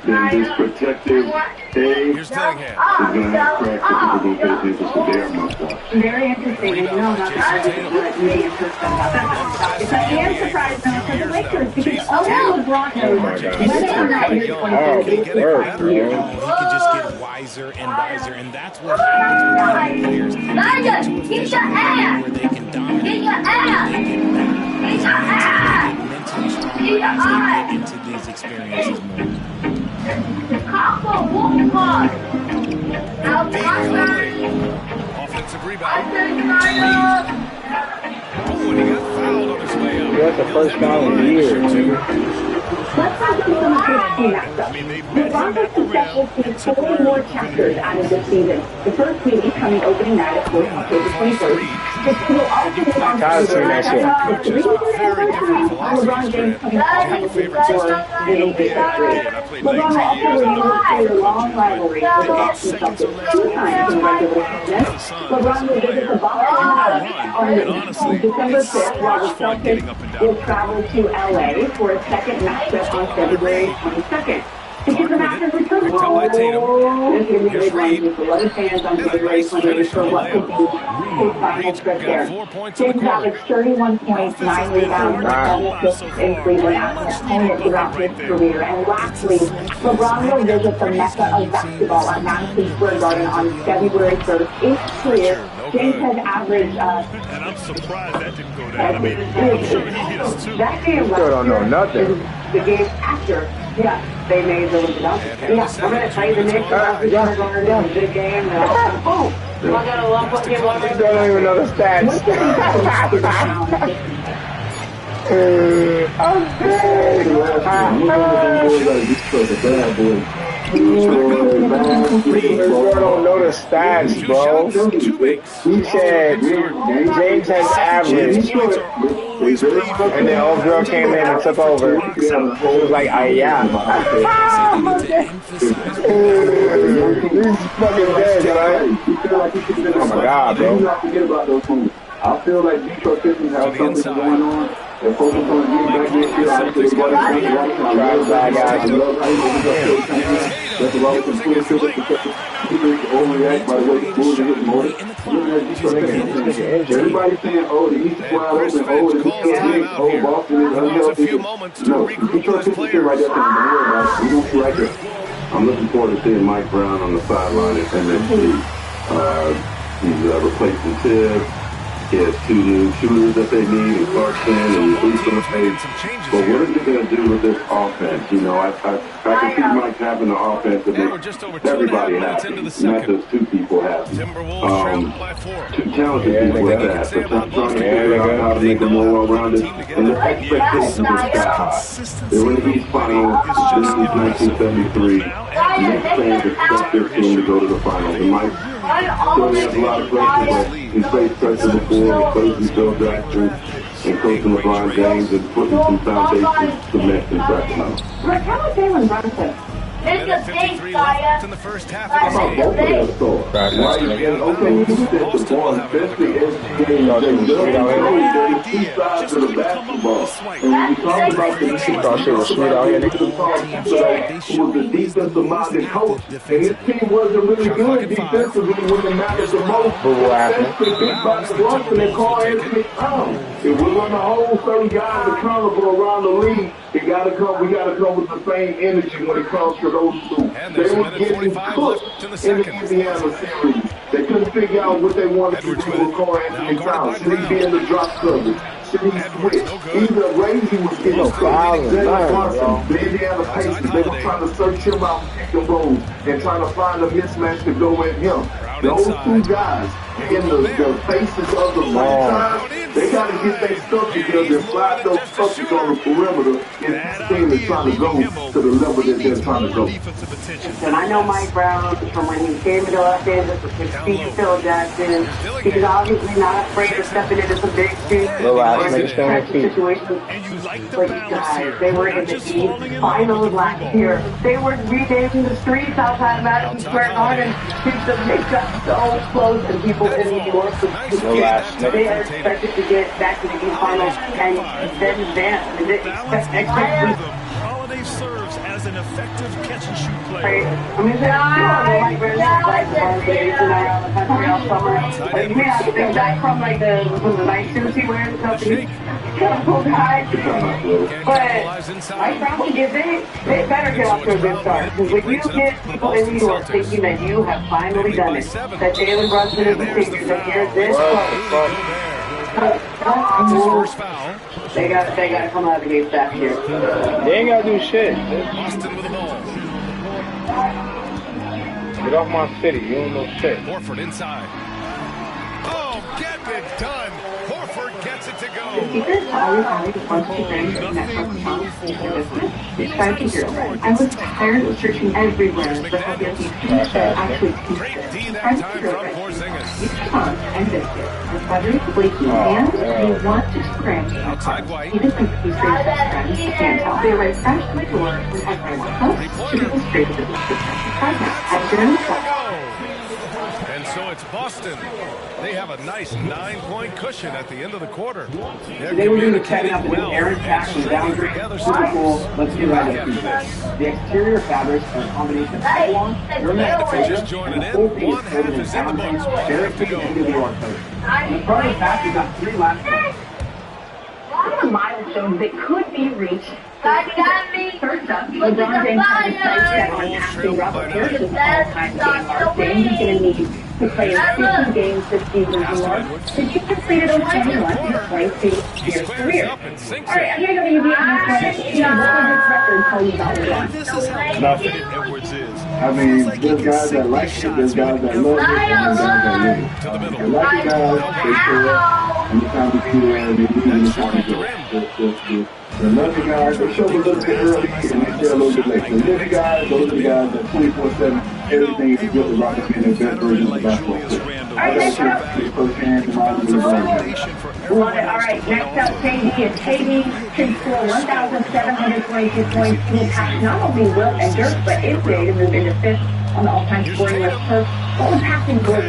then this protective A is going to have cracks that people going to pay attention to their muscle. Very interesting. No, not that. I am surprised though for the Lakers because although LeBron knows whether or not he's going to He can just get wiser and wiser, and that's what happens with young players. They get to a position where they can dominate, they can mentally strong as they get into these experiences more. Offensive rebound. Oh, and he got fouled on his way up. That's the first foul in years. Let's talk about some good team matchups. LeBron has successful teams 4 more chapters out of this season. The first meeting coming opening night, of course, October 21st. The team will also be on LeBron James coming off of the before the NBA victory. LeBron will also return to a long rivalry with the Boston Celtics 2 times in regular season. LeBron will visit the Boston on December 5th, while the Celtics will travel to LA for a second matchup on February 22nd. Because the Masters return. This is going to be a big one with a lot of fans on February 28th for what could be a final trip there. James averaged 31 points, 9 rebounds, and 7 assists in Cleveland as an opponent throughout his career. And lastly, LeBron will visit the mecca of basketball at Madison Square Garden on February 1st. In his career, James has averaged... and I'm surprised that didn't go down. I mean, I'm sure he hit us too. That game don't know nothing. The game after, they made the dunk. We're going to play the Knicks after Garden. It was a big game. Oh, I got a lump up here. You don't even know the stats. I'm dead. Bro don't know the stats, bro. He said James has average, and then old girl came in and took over. She was like, yeah. He's fucking dead, right? Oh my god, bro. I feel like Detroit Pistons have something going on. They're focused on getting back this year. I think they're going to that's a lot of confusion. Overreact by the way the Bulls are hitting more. Everybody's saying, oh, the East is wide open. Oh, the East is big. Oh, Boston is unhealthy. No, Detroit Pistons sit right there. We don't see right there. I'm looking forward to seeing Mike Brown on the sideline at MSG. He's replacing Tibbs. He has 2 new shooters that they need, and Clarkson and Easton. But what is he going to do with this offense? You know, I can see Mike having the offense that makes everybody happy, not just 2 people happy. 2 talented people at that, but trying to figure out how to make them more well-rounded. And the expectations are sky high. They were in the East Finals. This is 1973. Next fans expect their team to go to the finals. And Mike still has a lot of pressure, but he's faced pressure before. He plays with Bill Jackson and coaching LeBron James and putting some foundation cement in Sacramento. Rick, how about Jalen Brunson? It's a big fire. In the first half of the both of them score. Okay, you said the ball, especially as two sides of the basketball. And when you talk about the who was the defensive-minded coach, and his team wasn't really good defensively when it mattered the most. Especially big body Brunson and Carl Anthony Towns. If we're going to hold certain guys accountable around the league, we got to come with the same energy when it comes to those 2. They were getting cooked in the Indiana series. They couldn't figure out what they wanted to do with Carl Anthony Towns. Should he be in the drop coverage? Should he switch? Either way, he was getting cooked. The Indiana Pacers, they were trying to search him out and pick and rolls and trying to find a mismatch to go at him. Those 2 guys in the faces of the franchise, they got to get their stuff together and slide those touches on the perimeter and this team is trying to go to the level that they're trying to go. And I know Mike Brown from when he came to Los Angeles with his speech to Phil Jackson. He's obviously not afraid of stepping into some big shoes or situations. But guys, they were in the East Finals last year. They were renaming the streets outside Madison Square Garden. They got so close, and people in New York, they are expected to get back to the East Finals and then advance. Holiday serves as an effective catch-and-shoot player. I mean, they're like all summer. Like, you may not think that from like the night suits he wears and stuff. He's kind of cool guy. But Mike Brown can get big. They better get off to a good start. Because when you get people in New York thinking that you have finally done it, that Jalen Brunson is the savior, that you're this They got to come out of the gates back here. They ain't got to do shit. Boston with the ball. Get off my city. You don't know shit. Horford inside. Oh, get it done. Horford gets it to go. The secret to always having a bunch of friends and network accounts in your business is try to hero. I was tired of searching everywhere for healthy foods that actually taste good. Try to hero right. Use Tons and Biscuits are buttery, flaky, and they want to scram to our carbs. Even since these straight friends can't tell. They arrive fresh to my door whenever I want them, shipping straight to the prescription. Try now at Journey.com. And so it's Boston. They have a nice 9-point cushion at the end of the quarter. Today we're doing the 10 up with Aaron Jackson boundary. Super cool. Let's get right into this. The exterior fabrics are a combination of Taiwan, Just joining in. One half is in the books. Very big New York coast. The front and back, we've got 3 laps. Some milestones that could be reached. First up, LeBron James has decided on asking Robert Harris all-time game mark. James is going to need to play in 50 games this season or more to be completed over 21 in 22-year career. All right, I'm going to go to you. What would this record tell you about LeBron? This is how confident Edwards is. I mean, there's guys that like it, there's guys that love it, and there's guys that hate it. The lucky guys, they show up, and the time to be there, and they leave in the time to go. The lucky guys, they show up a little bit early, and they stay a little bit late. The lucky guys, those are the guys that 24/7, everything is good to Rockets being their best version of the basketball player. I got a chance to see firsthand the mind of the Love it. All right, next up, KD. And KD can score 1,722 points. He will pass not only Wilt and Dirk, but NBA to move into fifth on the all-time scoring list. So, what was passing was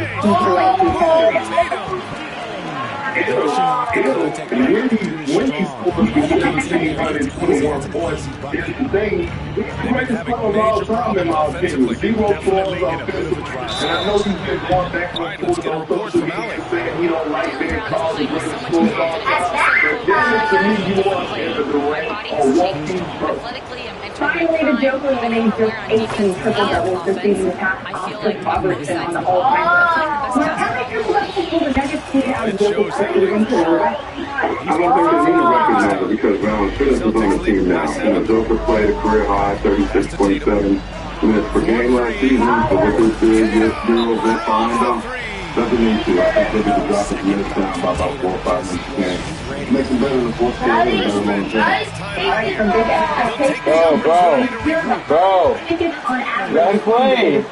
when he scores 1,721 points, here's the thing, he's the greatest player of all time in my opinion. 0 flaws offensively. And I know he's been going back and forth on social media saying he don't like being called the greatest scorer of all time. But then to me, you want Kevin Durant or walking first. Finally, the Joker winning just 18 triple-doubles this season past Oscar Robertson on the all-time list. Now, how many triple-doubles will the Nuggets see out of Joker's career into the rest? I don't think they need a record number because Valanciunas is on the team now. And the Joker played a career high 36.7 minutes per game last season. So what this is, this 0 event behind them, doesn't need to. I think they'll be dropping minutes down by about 4 or 5 minutes a game. Makes them better than 4 scoring and better long term. Bro. Let him play.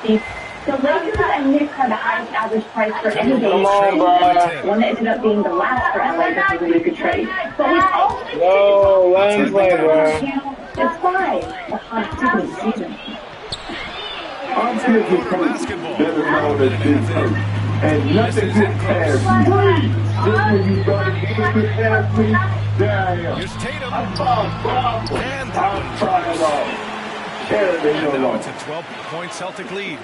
The Lakers and Knicks had the highest average price for any game. Come on, bro. One that ended up being the last for LA versus the Luka trade. But we've also No, let him play, bro. despite the hot season. Our kids was hurt, better known as Big Hurt. And nothing gets past me. Just when you thought it didn't get past me, there I am. I'm trying it all. And now it's a 12-point Celtic lead.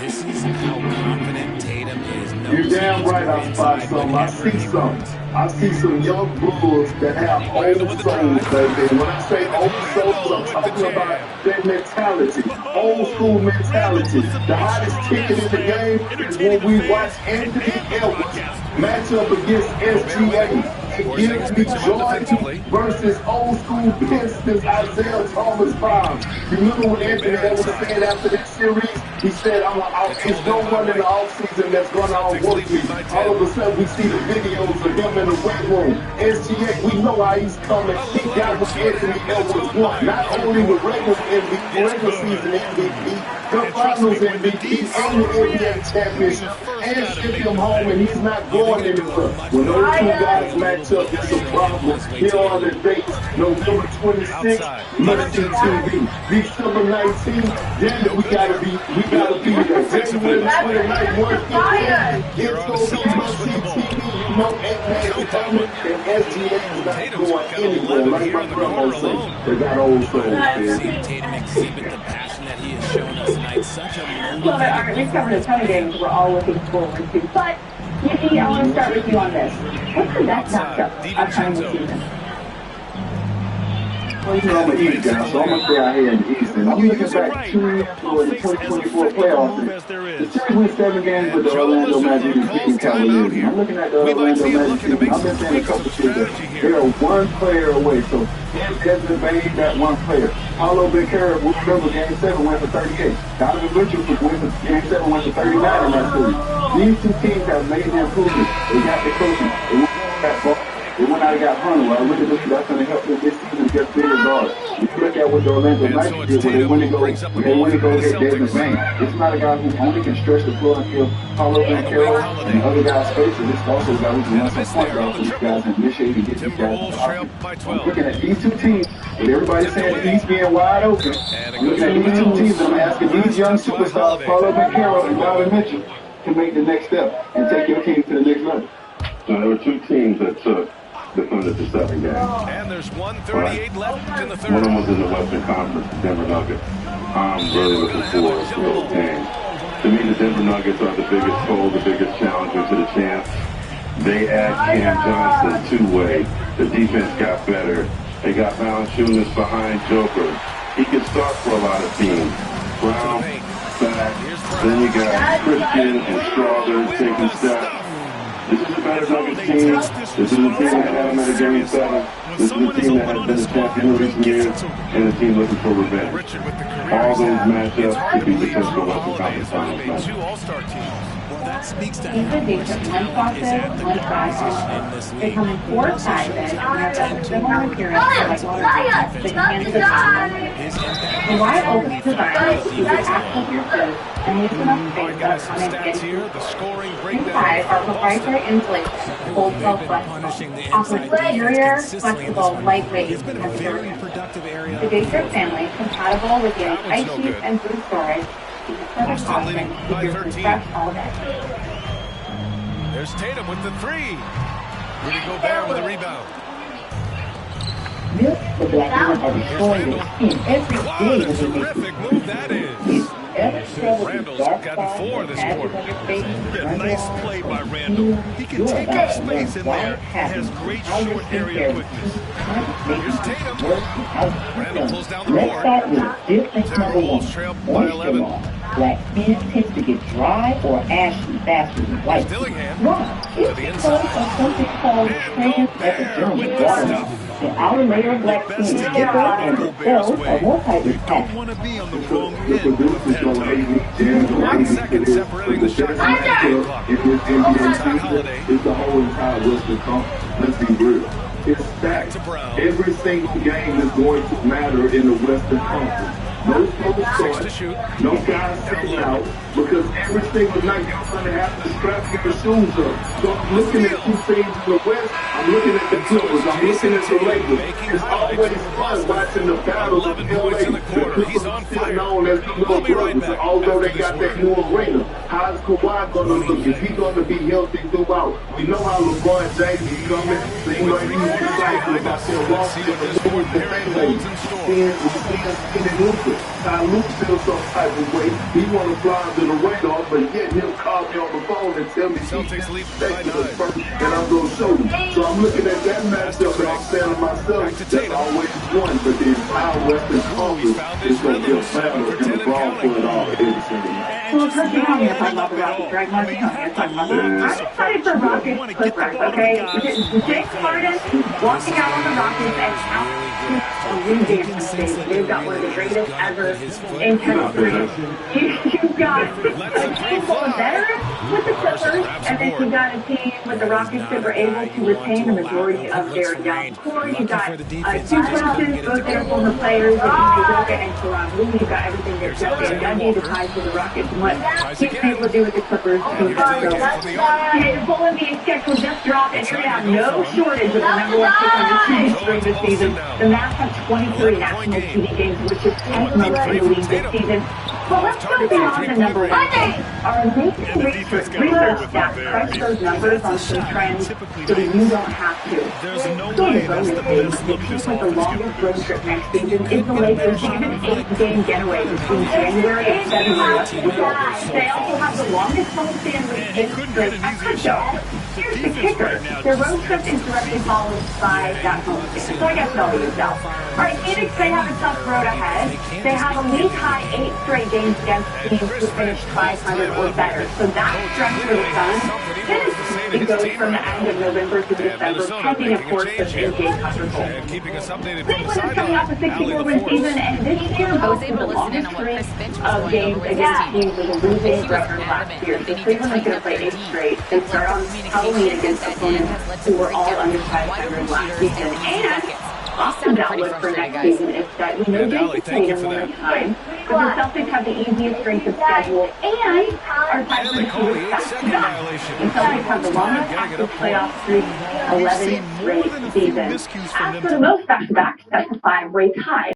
This is how confident Tatum is. You're damn right I spot something. I see something. I see some young Bulls that have old souls, baby. When I say old souls, I'm talking about their mentality. Old school mentality. The hottest ticket in the game is when we watch Anthony Edwards match up against SGA. It gives me Jordan versus old school Pistons Isaiah Thomas vibes. You remember what Anthony Edwards said after this series? He said, it's no one in the offseason that's going to outwork me. All of a sudden, we see the videos of him in the weight room. SGA, we know how he's coming. He got what Anthony Edwards won. Not only the regular season MVP, the finals MVP, and the NBA championship. And sent him home, and he's not going anywhere. When those two guys match up, it's a problem. Here on the dates, November 26th, Mercy TV. December 19th, then we gotta be there. January 29th, 1 it's gonna be Mercy TV. You know, and coming, and SGA is not going anywhere. Like my brother said, they got old souls. Seeing Tatum exhibit the passion that he has shown us tonight, such a Well, all right, we've covered a ton of games we're all looking forward to. But, Nikki, I want to start with you on this. What's the best matchup upcoming this season? Well, you know, I'm an East guy, so I'm going to stay out here in the East. And I'm looking back 2 years for the 2024 playoffs. The series went 7 games with the Orlando Magic and Cleveland Cavaliers. I'm looking at the Orlando Magic team. I've been saying a couple of years that they are one player away. So, Desmond Bain, that one player. Paulo Becerra, we remember Game 7 went for 38. Donovan Mitchell Game 7 went for 39 in that series. These two teams have made the improvements. They got the coaching. They went that ball. They went out and got Hunter. Well, look at this. That's going to help them this season against bigger guards. If you look at what the Orlando Magic did when they went to go get Desmond Bain, it's not a guy who only can stretch the floor and kill Paulo Becerra and other guys' spaces. It's also a guy who can run some point guards for these guys and initiate and get these guys in the offense. I'm looking at these two teams, with everybody saying the East being wide open. I'm looking at these two teams and I'm asking these young superstars, Paulo Becerra and Donovan Mitchell, to make the next step and take your team to the next level. So there were 2 teams that took defended the 7 games. And there's 1:38 left in the third. One of them was in the Western Conference, the Denver Nuggets. I'm really looking forward to those games. To me, the Denver Nuggets are the biggest foe, the biggest challenger to the champs. They add Cam Johnson 2-way. The defense got better. They got Valanciunas behind Joker. He can start for a lot of teams. Brown, back. Then you got Christian and Strawberry taking steps. This is a better Nuggets team. This is a team that had them at a game 7. This is a team that has been a champion in recent years, and a team looking for revenge. All those matchups could be potential Western Conference Finals matchups. That speaks to He's a decent one process, one process. They come in 4 times and have a similar appearance like water. They can handle the wide open design, you can access your foot and use enough space that come in. Inside are proprietary insulation, cold cell flexible, offers superior, flexible, lightweight capability. The Daytrip family, compatible with the ice sheet and food storage. Boston leading by 13. There's Tatum with the 3. Rudy Gobert with a rebound. The black men are destroying their skin every day. What a terrific move that is. Randall's gotten 4 this quarter. Nice play by Randall. He can take up space in there and has great short area quickness. Here's Tatum. Randall pulls down the board. Timberwolves trail by 11. Black skin tends to get dry or ashy faster than white. Why? It's because of something called trans-epidermal water. The outer layer of black skin is thicker and the cells are more tightly packed. Want to be on the wrong end. 1 second separating the shot from the clock. It's the whole entire Western Conference. Let's be real. It's stacked. Every single game is going to matter in the Western Conference. No smoke short, no guys sitting out, because every single night you're going to have to strap your shoes up. So I'm looking at 2 teams in the West, I'm looking at the Clippers, I'm looking at the Lakers. It's always fun watching the battle of LA. The Clippers are sitting on as the little brothers, although they got that new arena. How's Kawhi going to look? Is he going to be healthy throughout? We know how LeBron James is coming, so you know he's excited about their losses and the moves that they make. Seeing Ty Luke feels some type of way. He want to fly under the radar, but yet he'll call me on the phone and tell me Celtics lead by 9. And I'm going to show you. So I'm looking at that matchup and I'm saying to myself, there's always one, but the entire Western Conference is going to be a battle and the brawl for it all every single night. Well, first of all, I'm talking about the Rockets, right? Mark, you're talking about the Rockets. I'm excited for Rockets Clippers, okay? James Harden walking out on the Rockets and out to revamp things. They've got one of the greatest ever in chemistry. You've got a team full of veterans with the Clippers, and then you've got a team with the Rockets that were able to retain the majority of their young core. You've got 2 coaches, both their former players, and Udoka and Karan Lee. You've got everything that Jeff Van Gundy, the ties to the Rockets, and what he's been able to do with the Clippers. So, the full NBA schedule just dropped, and you're going to have no shortage of the number 1 pick on the team during this season. The Mavs have 23 national TV games, which is 10th most in the league this season. But let's go beyond the number 1. Our amazing research staff crunch those numbers on some trends so that you don't have to. So the bonus is the team with the longest road trip next season is the Lakers. They have an 8-game getaway between January and February. They also have the longest homestand with 8 straight at Here's the kicker. Their road trip is directly followed by that homestand. So I guess tell yourself. All right, Phoenix, they have a tough road ahead. They have a league-high 8 straight games against teams who finished 500 or better. So that stretch for the Suns, it goes from the end of November to December, pending, of course, the NBA Cup result. Cleveland is coming off a 64-win season, and this year boasted the longest streak of games against teams with a losing record last year. So Cleveland is going to play 8 straight. They start on Halloween against opponents who were all under 500 last season. And Boston's outlook for next season is that we know Jason Tatum one at a time, but the Celtics have the easiest strength of schedule and are tied to the back-to-back. The Celtics have the longest active playoff streak, 11 straight seasons. As for the most back-to-backs, that's a 5-way tie.